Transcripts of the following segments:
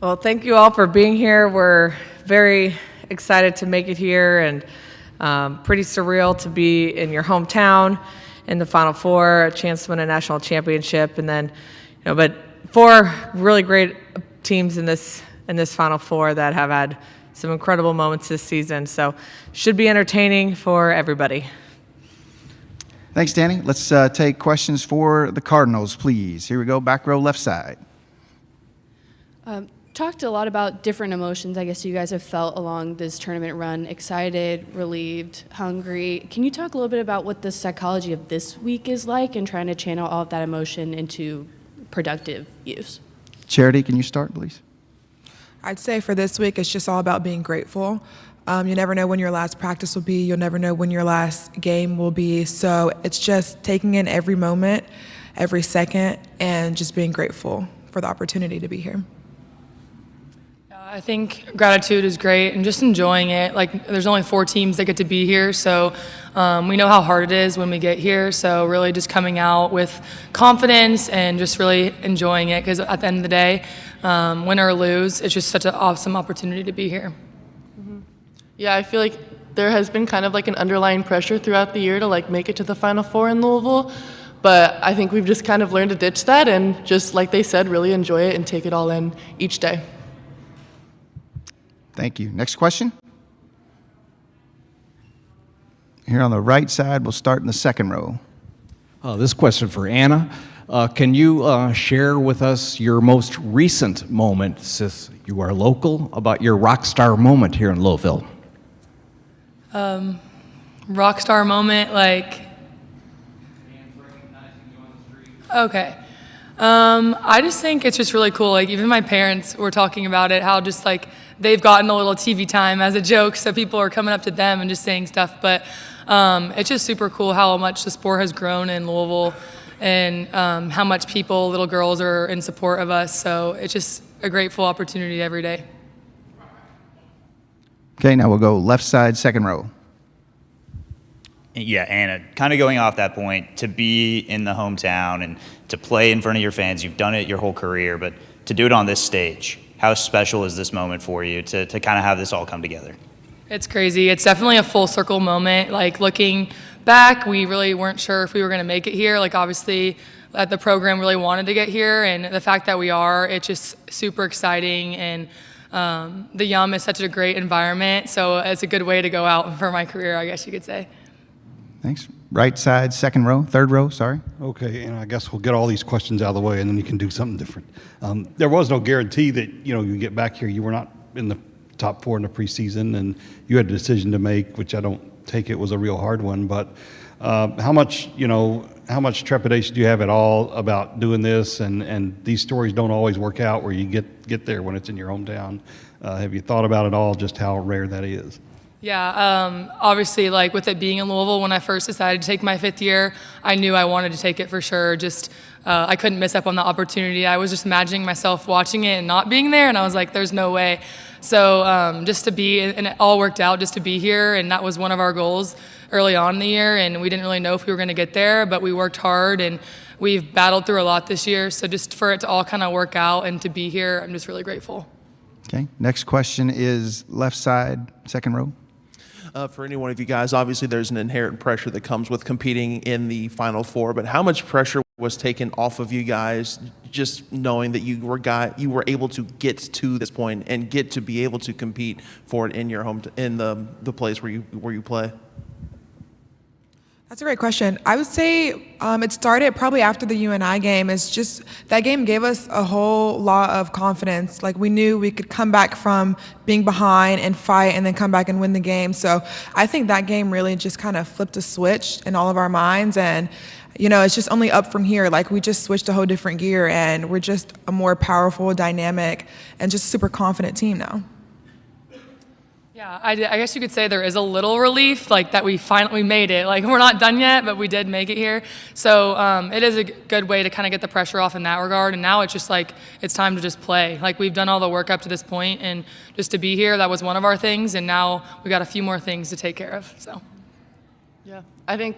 Well, thank you all for being here. We're very excited to make it here, and pretty surreal to be in your hometown in the Final Four, a chance to win a national championship, and then, but 4 really great teams in this Final Four that have had some incredible moments this season. So, should be entertaining for everybody. Thanks, Danny. Let's take questions for the Cardinals, please. Here we go, back row, left side. Talked a lot about different emotions I guess you guys have felt along this tournament run: excited, relieved, hungry. Can you talk a little bit about what the psychology of this week is like and trying to channel all of that emotion into productive use? Charity, can you start, please? I'd say for this week, it's just all about being grateful. You never know when your last practice will be. You'll never know when your last game will be. So it's just taking in every moment, every second, and just being grateful for the opportunity to be here. I think gratitude is great and just enjoying it. Like, there's only 4 teams that get to be here, so we know how hard it is when we get here. So really just coming out with confidence and just really enjoying it, because at the end of the day, win or lose, it's just such an awesome opportunity to be here. Yeah, I feel like there has been kind of like an underlying pressure throughout the year to like make it to the Final Four in Louisville, but I think we've just kind of learned to ditch that and just, like they said, really enjoy it and take it all in each day. Thank you. Next question. Here on the right side, we'll start in the second row. This question for Anna. Can you share with us your most recent moment, since you are local, about your rock star moment here in Louisville? Rock star moment, like, okay. I just think it's just really cool. Like, even my parents were talking about it, how just like they've gotten a little TV time as a joke, so people are coming up to them and just saying stuff. But it's just super cool how much the sport has grown in Louisville, and how much people, little girls, are in support of us. So it's just a grateful opportunity every day. Okay, now we'll go left side, second row. Yeah, Anna, kind of going off that point, to be in the hometown and to play in front of your fans, you've done it your whole career, but to do it on this stage, how special is this moment for you to kind of have this all come together? It's crazy. It's definitely a full circle moment. Like, looking back, we really weren't sure if we were going to make it here. Like, obviously, the program really wanted to get here, and the fact that we are, it's just super exciting. And the Yum is such a great environment, so it's a good way to go out for my career, I guess you could say. Thanks. Right side, second row, third row, sorry. Okay, and I guess we'll get all these questions out of the way, and then you can do something different. There was no guarantee that, you get back here. You were not in the top 4 in the preseason, and you had a decision to make, which I don't take it was a real hard one. But how much trepidation do you have at all about doing this? And these stories don't always work out where you get there when it's in your hometown. Have you thought about it all, just how rare that is? Yeah, obviously, like, with it being in Louisville, when I first decided to take my 5th year, I knew I wanted to take it for sure. Just, I couldn't miss up on the opportunity. I was just imagining myself watching it and not being there, and I was like, there's no way. So just to be, and it all worked out just to be here, and that was one of our goals early on in the year, and we didn't really know if we were going to get there, but we worked hard, and we've battled through a lot this year. So just for it to all kind of work out and to be here, I'm just really grateful. Okay, next question is left side, second row. For any one of you guys, obviously there's an inherent pressure that comes with competing in the Final Four, but how much pressure was taken off of you guys just knowing that you were able to get to this point and get to be able to compete for it in your home, in the place where you play? That's a great question. I would say it started probably after the UNI game. It's just that game gave us a whole lot of confidence. Like, we knew we could come back from being behind and fight and then come back and win the game. So I think that game really just kind of flipped a switch in all of our minds. And, it's just only up from here. Like, we just switched a whole different gear, and we're just a more powerful, dynamic, and just super confident team now. Yeah, I guess you could say there is a little relief, like, that we finally made it. Like, we're not done yet, but we did make it here. So it is a good way to kind of get the pressure off in that regard. And now it's just like, it's time to just play. Like, we've done all the work up to this point, and just to be here, that was one of our things. And now we got a few more things to take care of. So, yeah, I think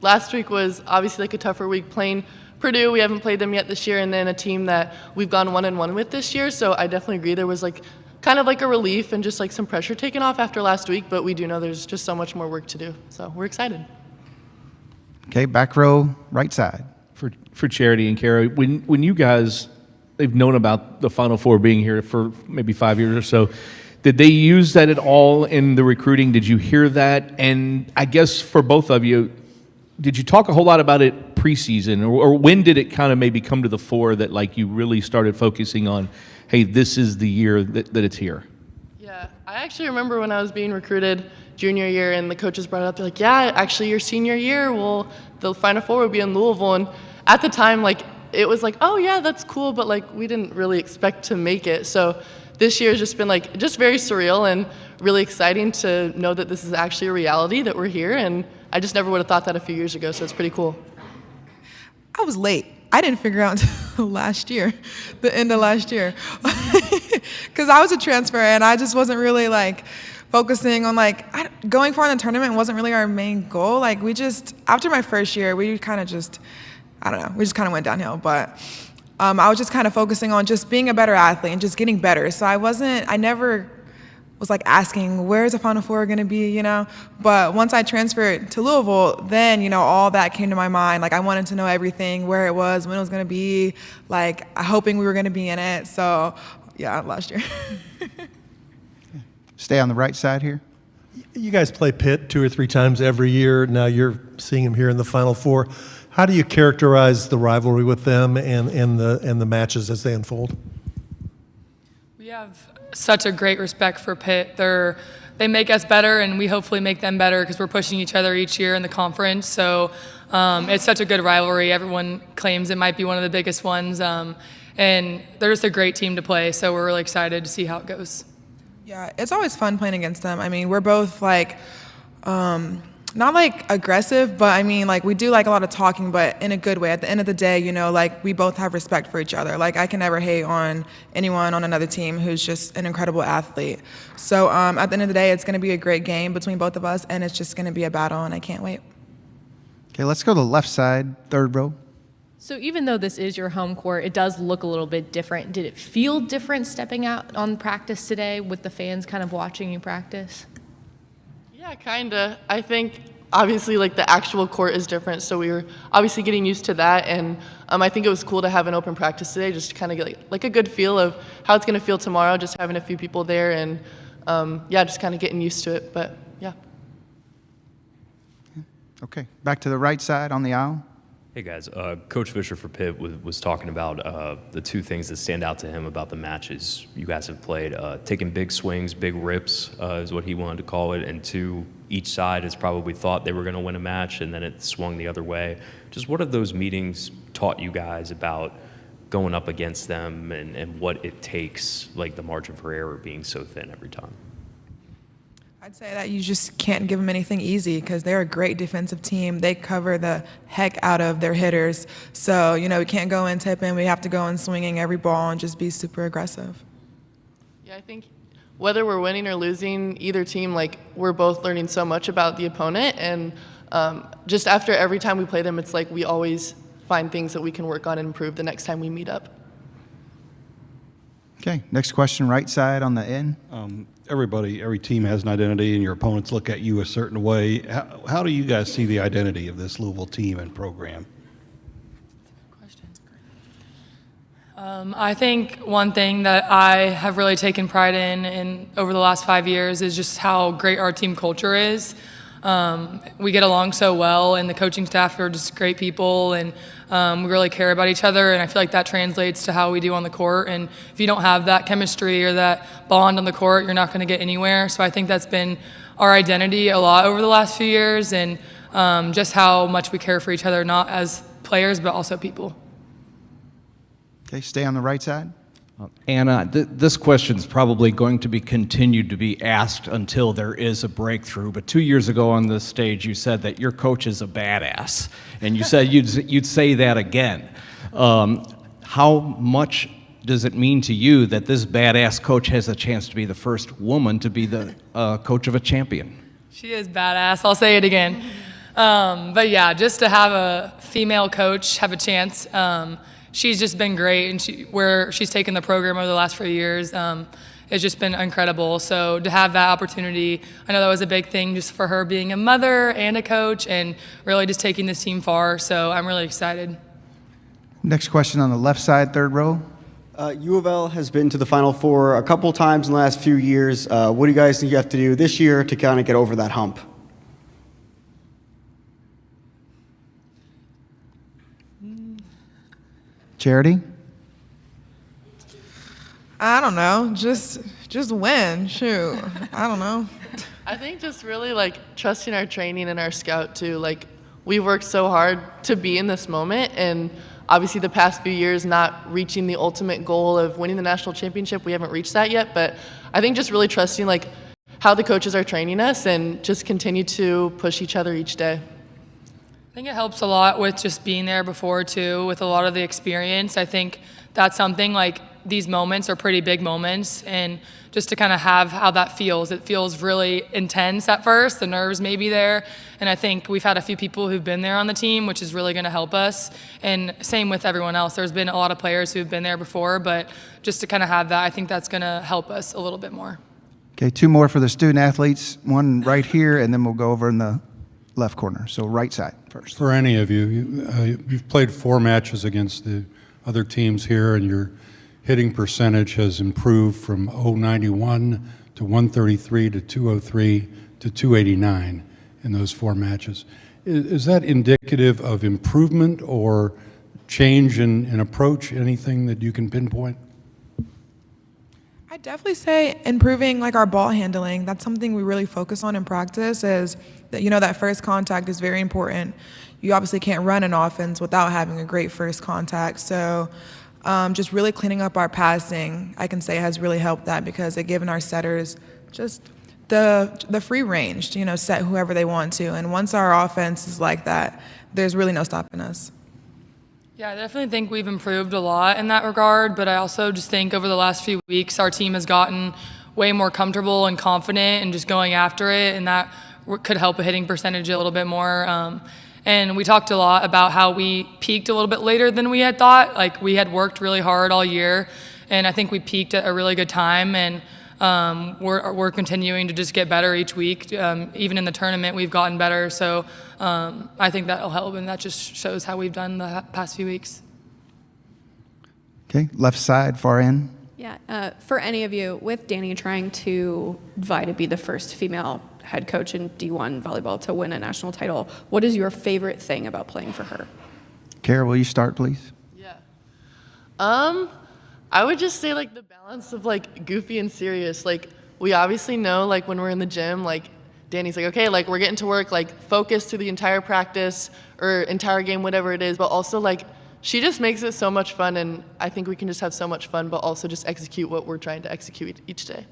last week was obviously like a tougher week, playing Purdue, we haven't played them yet this year, and then a team that we've gone 1-1 with this year. So I definitely agree there was like kind of like a relief and just like some pressure taken off after last week, but we do know there's just so much more work to do. So we're excited. Okay, back row, right side. For Charity and Kara, when you guys, they've known about the Final Four being here for maybe 5 years or so, did they use that at all in the recruiting? Did you hear that? And I guess for both of you, did you talk a whole lot about it preseason, or when did it kind of maybe come to the fore that like you really started focusing on, hey, this is the year that it's here? Yeah, I actually remember when I was being recruited junior year and the coaches brought it up, they're like, yeah, actually your senior year, well, the Final Four would be in Louisville. And at the time, like, it was like, oh yeah, that's cool, but like we didn't really expect to make it. So this year has just been like, just very surreal and really exciting to know that this is actually a reality, that we're here. And I just never would have thought that a few years ago, so it's pretty cool. I was late. I didn't figure out until last year, the end of last year. Because I was a transfer and I just wasn't really like focusing on like, going far in the tournament wasn't really our main goal. Like we just, after my first year, we kind of just, I don't know, we just kind of went downhill. But I was just kind of focusing on just being a better athlete and just getting better. So I never was like asking, where's the Final Four going to be, you know? But once I transferred to Louisville, then, you know, all that came to my mind. Like I wanted to know everything, where it was, when it was going to be, like hoping we were going to be in it. So yeah, last year. Stay on the right side here. You guys play Pitt 2 or 3 times every year. Now you're seeing them here in the Final Four. How do you characterize the rivalry with them and the matches as they unfold? We have such a great respect for Pitt. They make us better, and we hopefully make them better because we're pushing each other each year in the conference. So it's such a good rivalry. Everyone claims it might be one of the biggest ones, and they're just a great team to play. So we're really excited to see how it goes. Yeah, it's always fun playing against them. I mean, we're both like, not like aggressive, but I mean, like we do like a lot of talking, but in a good way. At the end of the day, you know, like we both have respect for each other. Like I can never hate on anyone on another team who's just an incredible athlete. So at the end of the day, it's going to be a great game between both of us, and it's just going to be a battle, and I can't wait. Okay, let's go to the left side, third row. So even though this is your home court, it does look a little bit different. Did it feel different stepping out on practice today with the fans kind of watching you practice? Yeah, kind of. I think obviously like the actual court is different, so we were obviously getting used to that, and I think it was cool to have an open practice today just to kind of get like a good feel of how it's going to feel tomorrow, just having a few people there and yeah, just kind of getting used to it, but yeah. Okay, back to the right side on the aisle. Hey guys, Coach Fisher for Pitt was talking about the 2 things that stand out to him about the matches you guys have played. Taking big swings, big rips is what he wanted to call it, and 2, each side has probably thought they were going to win a match and then it swung the other way. Just what have those meetings taught you guys about going up against them and what it takes, like the margin for error being so thin every time? I'd say that you just can't give them anything easy because they're a great defensive team. They cover the heck out of their hitters. So, you know, we can't go in tipping. We have to go in swinging every ball and just be super aggressive. Yeah, I think whether we're winning or losing, either team, like we're both learning so much about the opponent. And just after every time we play them, it's like we always find things that we can work on and improve the next time we meet up. Okay, next question, right side on the end. Every team has an identity, and your opponents look at you a certain way. How do you guys see the identity of this Louisville team and program? I think one thing that I have really taken pride in over the last 5 years is just how great our team culture is. We get along so well, and the coaching staff are just great people, and we really care about each other, and I feel like that translates to how we do on the court. And if you don't have that chemistry or that bond on the court, you're not going to get anywhere. So I think that's been our identity a lot over the last few years, and just how much we care for each other, not as players, but also people. Okay, stay on the right side. Anna, this question's probably going to be continued to be asked until there is a breakthrough, but 2 years ago on this stage you said that your coach is a badass, and you said you'd say that again. How much does it mean to you that this badass coach has a chance to be the first woman to be the coach of a champion? She is badass. I'll say it again. But yeah, just to have a female coach have a chance, she's just been great, and where she's taken the program over the last few years, it's just been incredible. So to have that opportunity, I know that was a big thing just for her being a mother and a coach, and really just taking this team far. So I'm really excited. Next question on the left side, third row. U of L has been to the Final Four a couple times in the last few years. What do you guys think you have to do this year to kind of get over that hump? Charity? I don't know. Just win. Shoot. I don't know. I think just really like trusting our training and our scout too. Like we worked so hard to be in this moment, and obviously the past few years not reaching the ultimate goal of winning the national championship, we haven't reached that yet. But I think just really trusting like how the coaches are training us and just continue to push each other each day. I think it helps a lot with just being there before too, with a lot of the experience. I think that's something like these moments are pretty big moments, and just to kind of have how that feels. It feels really intense at first, the nerves may be there, and I think we've had a few people who've been there on the team, which is really going to help us, and same with everyone else. There's been a lot of players who've been there before, but just to kind of have that, I think that's going to help us a little bit more. Okay, two more for the student athletes, one right here, and then we'll go over in the left corner. So right side first. For any of you, you've played 4 matches against the other teams here, and your hitting percentage has improved from 091 to 133 to 203 to 289 in those 4 matches. Is that indicative of improvement or change in approach? Anything that you can pinpoint? I'd definitely say improving like our ball handling. That's something we really focus on in practice, is that, you know, that first contact is very important. You obviously can't run an offense without having a great first contact. So just really cleaning up our passing, I can say, has really helped that, because it given our setters just the free range to, you know, set whoever they want to. And once our offense is like that, there's really no stopping us. Yeah, I definitely think we've improved a lot in that regard, but I also just think over the last few weeks our team has gotten way more comfortable and confident and just going after it, and that could help a hitting percentage a little bit more. And we talked a lot about how we peaked a little bit later than we had thought. Like, we had worked really hard all year, and I think we peaked at a really good time, and we're continuing to just get better each week. Even in the tournament, we've gotten better. So I think that'll help, and that just shows how we've done the past few weeks. Okay, left side, far end. Yeah, for any of you, with Danny trying to vie to be the first female head coach in D1 volleyball to win a national title, what is your favorite thing about playing for her? Kara, will you start, please? Yeah. I would just say like the balance of like goofy and serious. Like we obviously know like when we're in the gym, like Danny's like, okay, like we're getting to work, like focus through the entire practice or entire game, whatever it is, but also like she just makes it so much fun, and I think we can just have so much fun, but also just execute what we're trying to execute each day.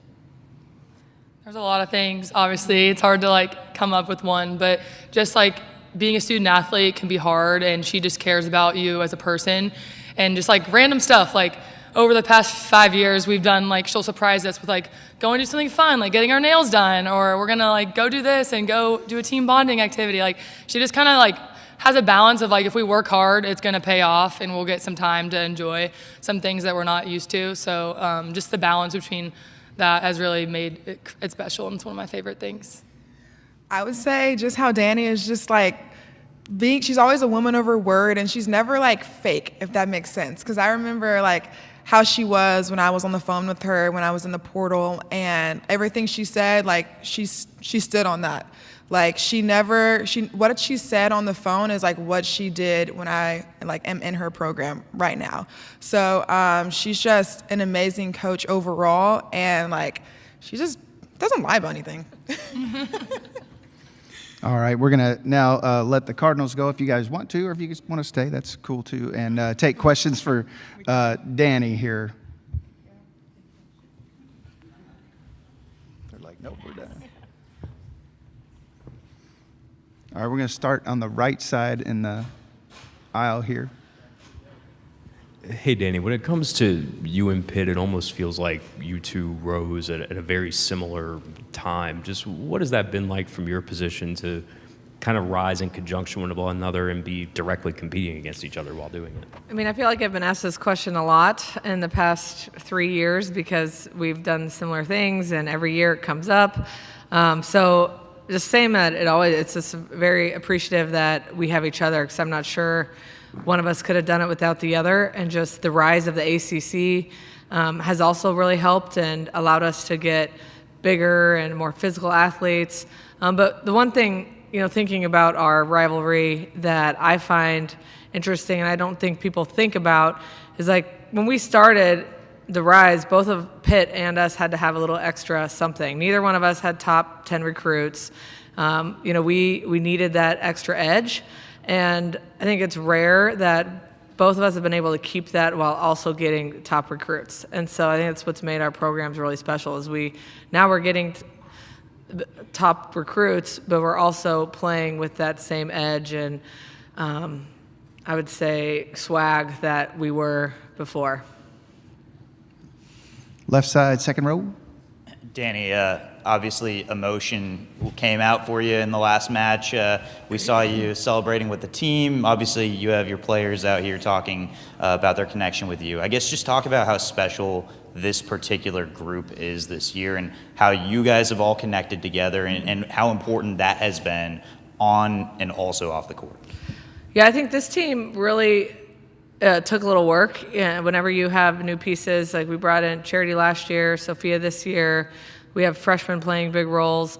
There's a lot of things. Obviously, it's hard to like come up with one, but just like being a student athlete can be hard, and she just cares about you as a person, and just like random stuff. Like over the past 5 years, we've done like, she'll surprise us with like going to do something fun, like getting our nails done, or we're gonna like go do this and go do a team bonding activity. Like she just kind of like has a balance of like, if we work hard, it's gonna pay off, and we'll get some time to enjoy some things that we're not used to. So just the balance between that has really made it special, and it's one of my favorite things. I would say just how Danny is just like she's always a woman of her word, and she's never like fake, if that makes sense. Because I remember like how she was when I was on the phone with her, when I was in the portal, and everything she said, like she stood on that. Like what she said on the phone is like what she did when I like am in her program right now. So she's just an amazing coach overall, and like she just doesn't lie about anything. All right, we're going to now let the Cardinals go if you guys want to, or if you just want to stay, that's cool too, and take questions for Danny here. They're like, nope, we're done. All right, we're going to start on the right side in the aisle here. Hey, Danny, when it comes to you and Pitt, it almost feels like you two rose at a very similar time. Just what has that been like from your position to kind of rise in conjunction with one another and be directly competing against each other while doing it? I mean, I feel like I've been asked this question a lot in the past 3 years because we've done similar things, and every year it comes up. So just saying that it's just very appreciative that we have each other, because I'm not sure one of us could have done it without the other. And just the rise of the ACC has also really helped and allowed us to get bigger and more physical athletes. But the one thing, thinking about our rivalry that I find interesting, and I don't think people think about, is like when we started the rise, both of Pitt and us had to have a little extra something. Neither one of us had top 10 recruits. We needed that extra edge, and I think it's rare that both of us have been able to keep that while also getting top recruits. And so I think that's what's made our programs really special, is we're getting top recruits, but we're also playing with that same edge and I would say swag that we were before. Left side, second row. Danny, obviously emotion came out for you in the last match. We saw you celebrating with the team. Obviously, you have your players out here talking about their connection with you. I guess just talk about how special this particular group is this year and how you guys have all connected together and how important that has been on and also off the court. Yeah, I think this team really took a little work. Whenever you have new pieces, like we brought in Charity last year, Sophia this year, we have freshmen playing big roles.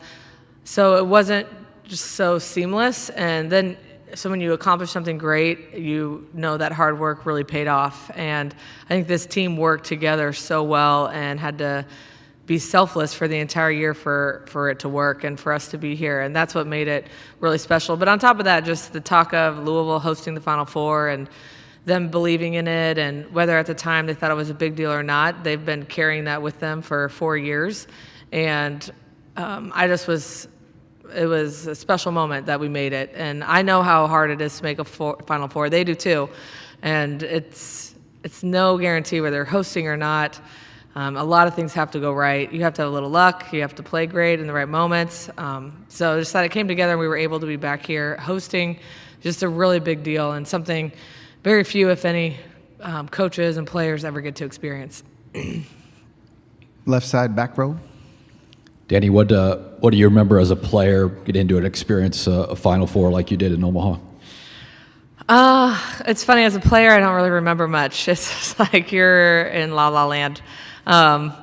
So it wasn't just so seamless. And then, so when you accomplish something great, you know that hard work really paid off. And I think this team worked together so well and had to be selfless for the entire year for it to work and for us to be here. And that's what made it really special. But on top of that, just the talk of Louisville hosting the Final Four and them believing in it, and whether at the time they thought it was a big deal or not, they've been carrying that with them for 4 years. And it was a special moment that we made it. And I know how hard it is to make a Final Four. They do too. And it's no guarantee whether they're hosting or not. A lot of things have to go right. You have to have a little luck. You have to play great in the right moments. So just that it came together and we were able to be back here hosting, just a really big deal and something very few, if any, coaches and players ever get to experience. Left side, back row. Danny, what do you remember as a player get into an experience, a Final Four like you did in Omaha? It's funny, as a player, I don't really remember much. It's just like you're in La La Land. But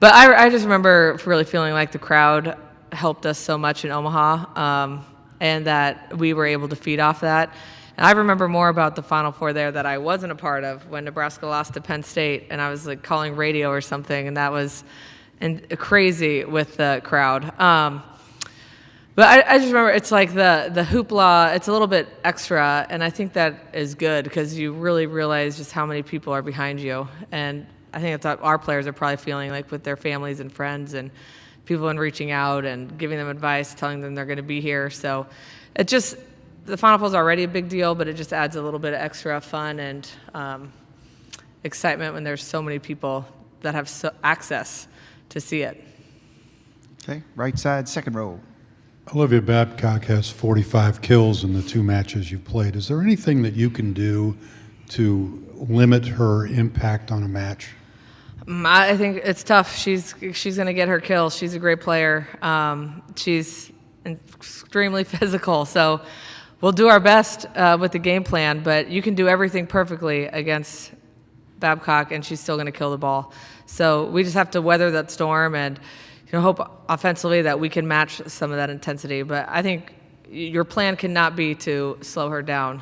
I just remember really feeling like the crowd helped us so much in Omaha, and that we were able to feed off that. And I remember more about the Final Four there that I wasn't a part of, when Nebraska lost to Penn State, and I was like calling radio or something, and that was crazy with the crowd. But I just remember it's like the hoopla, it's a little bit extra, and I think that is good because you really realize just how many people are behind you. And I think that's what our players are probably feeling like with their families and friends and people and reaching out and giving them advice, telling them they're going to be here. So it just, the Final Four is already a big deal, but it just adds a little bit of extra fun and excitement when there's so many people that have access to see it. Okay, right side, second row. Olivia Babcock has 45 kills in the 2 matches you've played. Is there anything that you can do to limit her impact on a match? I think it's tough. She's going to get her kills. She's a great player. She's extremely physical. So we'll do our best with the game plan, but you can do everything perfectly against Babcock, and she's still going to kill the ball. So we just have to weather that storm and hope offensively that we can match some of that intensity. But I think your plan cannot be to slow her down.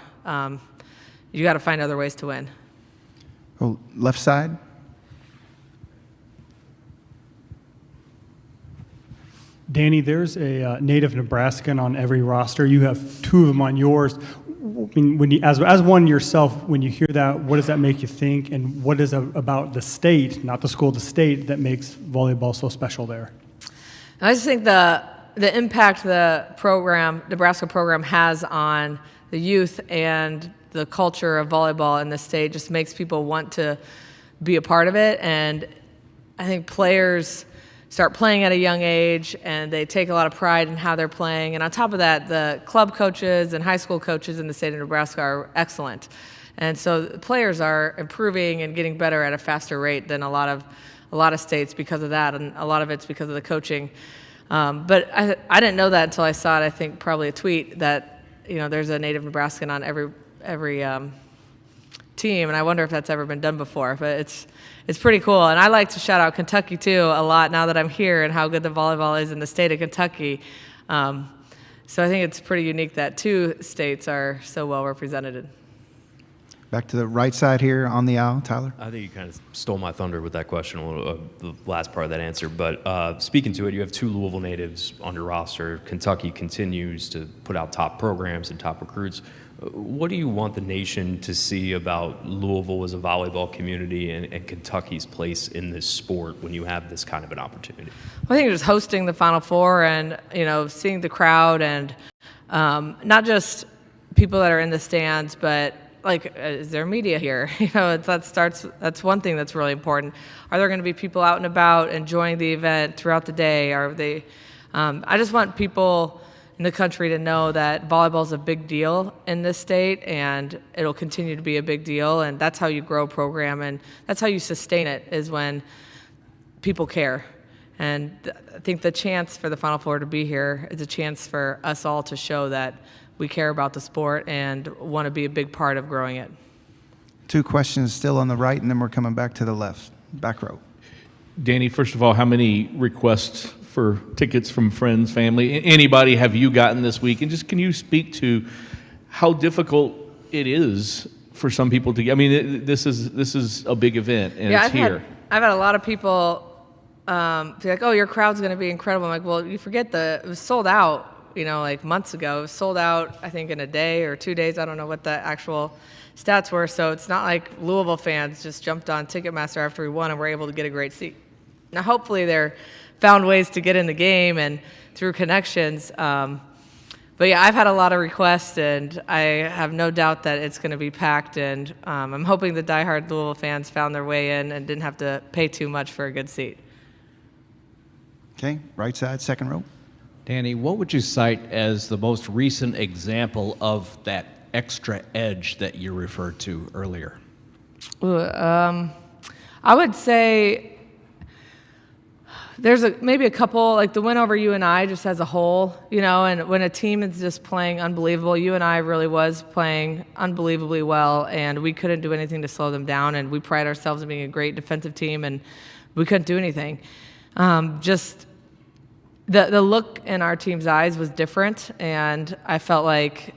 You got to find other ways to win. Oh, left side. Danny, there's a native Nebraskan on every roster. You have 2 of them on yours. I mean, when you, as one yourself, when you hear that, what does that make you think? And what is about the state, not the school, the state, that makes volleyball so special there? I just think the impact the Nebraska program has on the youth and the culture of volleyball in the state just makes people want to be a part of it. And I think players start playing at a young age, and they take a lot of pride in how they're playing. And on top of that, the club coaches and high school coaches in the state of Nebraska are excellent. And so the players are improving and getting better at a faster rate than a lot of states because of that, and a lot of it's because of the coaching. But I didn't know that until I saw it. I think probably a tweet that there's a native Nebraskan on every team, and I wonder if that's ever been done before. But it's pretty cool, and I like to shout out Kentucky too a lot now that I'm here and how good the volleyball is in the state of Kentucky. So I think it's pretty unique that 2 states are so well represented. Back to the right side here on the aisle, Tyler. I think you kind of stole my thunder with that question, the last part of that answer. But speaking to it, you have 2 Louisville natives on your roster. Kentucky continues to put out top programs and top recruits. What do you want the nation to see about Louisville as a volleyball community and Kentucky's place in this sport when you have this kind of an opportunity? Well, I think just hosting the Final Four and seeing the crowd and not just people that are in the stands, but is there media here? That's one thing that's really important. Are there going to be people out and about enjoying the event throughout the day? Are they? I just want people in the country to know that volleyball is a big deal in this state, and it'll continue to be a big deal. And that's how you grow a program, and that's how you sustain it, is when people care. And I think the chance for the Final Four to be here is a chance for us all to show that we care about the sport and want to be a big part of growing it. 2 questions still on the right, and then we're coming back to the left, back row. Danny, first of all, how many requests for tickets from friends, family, anybody have you gotten this week? And just can you speak to how difficult it is for some people to get? I mean, this is a big event, and it's here. I've had a lot of people be like, "Oh, your crowd's going to be incredible." I'm like, "Well, you forget it was sold out." Months ago. It was sold out, I think, in a day or 2 days. I don't know what the actual stats were. So it's not like Louisville fans just jumped on Ticketmaster after we won and were able to get a great seat. Now, hopefully they're found ways to get in the game and through connections. But yeah, I've had a lot of requests, and I have no doubt that it's going to be packed. And I'm hoping the diehard Louisville fans found their way in and didn't have to pay too much for a good seat. Okay, right side, second row. Danny, what would you cite as the most recent example of that extra edge that you referred to earlier? I would say there's maybe a couple, like the win over UNI just as a whole, and when a team is just playing unbelievable, UNI really was playing unbelievably well, and we couldn't do anything to slow them down, and we pride ourselves in being a great defensive team, and we couldn't do anything. The look in our team's eyes was different, and I felt like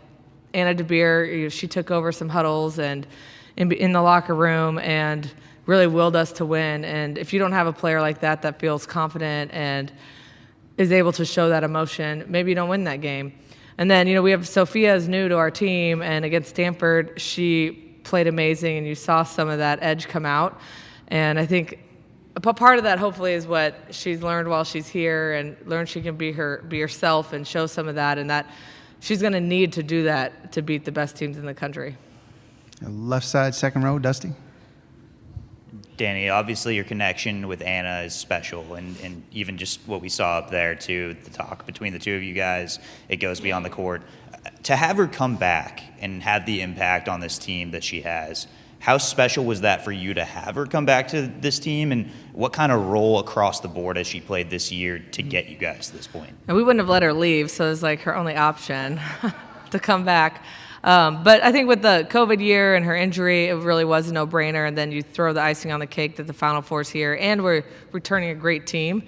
Anna DeBeer, she took over some huddles and in the locker room and really willed us to win. And if you don't have a player like that feels confident and is able to show that emotion, maybe you don't win that game. And then, we have Sophia is new to our team, and against Stanford, she played amazing, and you saw some of that edge come out. And I think a part of that hopefully is what she's learned while she's here, and learned she can be herself and show some of that, and that she's going to need to do that to beat the best teams in the country. Left side, second row, Dusty. Danny, obviously your connection with Anna is special, and even just what we saw up there too, the talk between the 2 of you guys, it goes beyond the court. To have her come back and have the impact on this team that she has, how special was that for you to have her come back to this team, and what kind of role across the board has she played this year to get you guys to this point? And we wouldn't have let her leave, so it was like her only option to come back. But I think with the COVID year and her injury, it really was a no-brainer, and then you throw the icing on the cake that the Final Four's here, and we're returning a great team.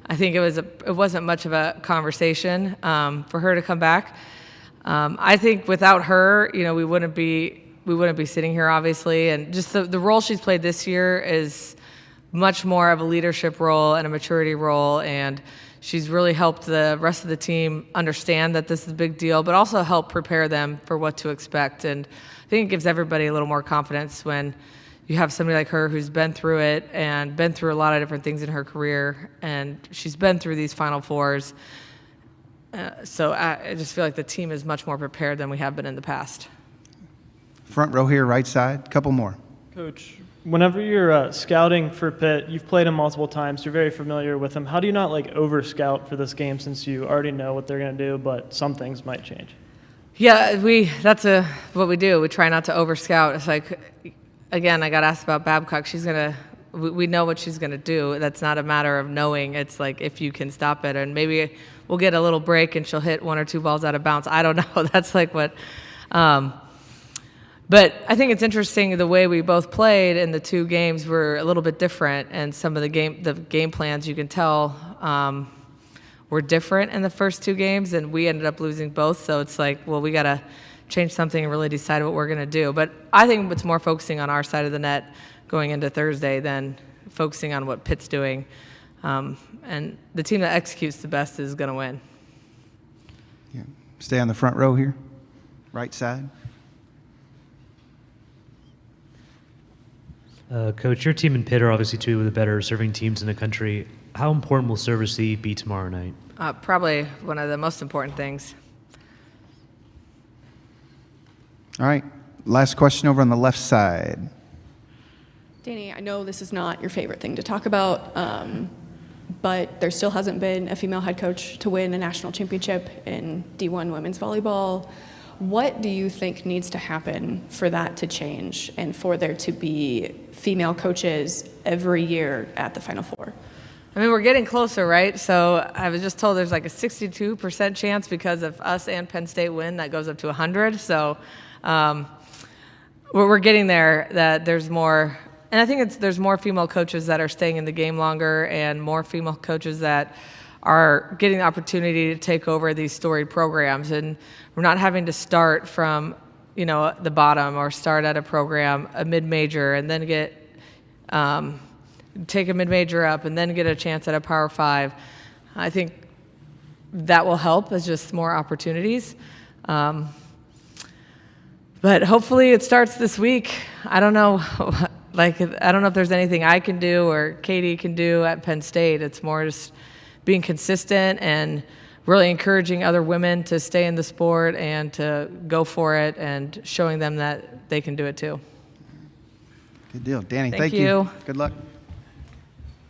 I think it wasn't much of a conversation for her to come back. I think without her, we wouldn't be sitting here, obviously, and just the role she's played this year is much more of a leadership role and a maturity role, and she's really helped the rest of the team understand that this is a big deal, but also help prepare them for what to expect. And I think it gives everybody a little more confidence when you have somebody like her who's been through it and been through a lot of different things in her career, and she's been through these Final Fours. So I just feel like the team is much more prepared than we have been in the past. Front row here, right side, couple more. Coach, whenever you're scouting for Pitt, you've played him multiple times. You're very familiar with him. How do you not like over scout for this game since you already know what they're going to do, but some things might change? Yeah, that's what we do. We try not to over scout. It's like, again, I got asked about Babcock. We know what she's gonna do. That's not a matter of knowing. It's like if you can stop it, and maybe we'll get a little break and she'll hit 1 or 2 balls out of bounds. I don't know. That's like what. But I think it's interesting the way we both played in the 2 games were a little bit different, and some of the game plans you can tell were different in the first 2 games, and we ended up losing both. So it's like, well, we got to change something and really decide what we're going to do. But I think it's more focusing on our side of the net going into Thursday than focusing on what Pitt's doing. And the team that executes the best is going to win. Yeah. Stay on the front row here, right side. Coach, your team and Pitt are obviously 2 of the better serving teams in the country. How important will service be tomorrow night? Probably one of the most important things. All right. Last question over on the left side. Danny, I know this is not your favorite thing to talk about, but there still hasn't been a female head coach to win a national championship in D1 women's volleyball. What do you think needs to happen for that to change and for there to be female coaches every year at the Final Four? I mean, we're getting closer, right? So I was just told there's like a 62% chance because if us and Penn State win, that goes up to 100. So we're getting there, that there's more. And I think there's more female coaches that are staying in the game longer and more female coaches that are getting the opportunity to take over these storied programs. And we're not having to start from, the bottom or start at a program, a mid-major, and then take a mid-major up and then get a chance at a Power 5. I think that will help as just more opportunities. But hopefully it starts this week. I don't know. I don't know if there's anything I can do or Katie can do at Penn State. It's more just being consistent and really encouraging other women to stay in the sport and to go for it and showing them that they can do it too. Good deal. Danny, Thank thank you. you. Good luck.